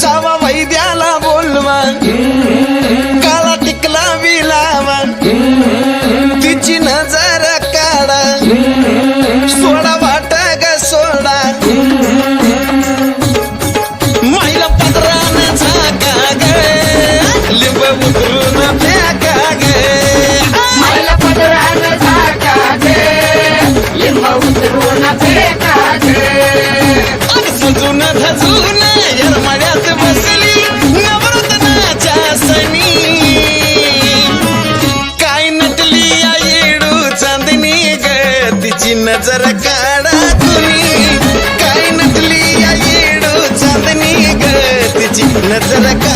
जावा वैद्याला बोलवा काळा टिकला विलावा तिची नजर काढा सोडा वाट ग सोडा माईला पदरान झाका ग लिंब उतरून फेका ग माईला पदरान झाका ग लिंब उतरून फेका ग सजून धजून येरमाळ्यात बसली नवरत्नाच्या सणी काय नटली या येडू चांदणी ग तिची नजर काढा तुम्ही काय नटली या येडू चांदणी ग तिची नजर काढा